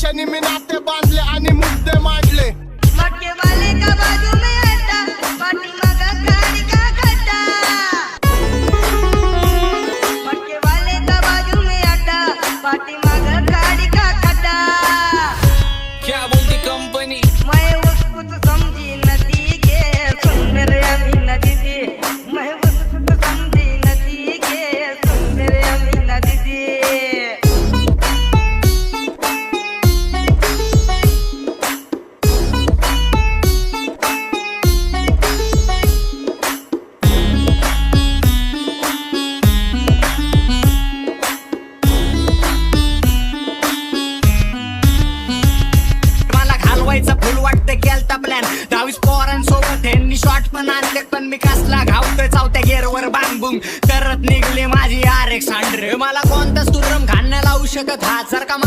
पैशाने मी नाते बांधले आणि मुद्दे मांडले. मटके वाले का बाजू में हटा, पाटी मगा गाड़ी का खड्डा. मटके वाले का बाजू में हटा, पाटी मगा गाड़ी का खड्डा. क्या बोलती कंपनी? मैं उसको तो समझी नदी के, सुन मेरे अमीना दीदी. मैं उसको तो समझी नदी के, सुन मेरे अमीना दीदी. फुल वाटते केलता प्लॅन 22 पोरांसोबत ह्यांनी शॉट पण आणले पण मी कसला घावतोय चावत्या गेअरवर बांबूम करत निघले माझी RX 100. मला कोणताच तुरम घालण्या लावू शकत हा जर का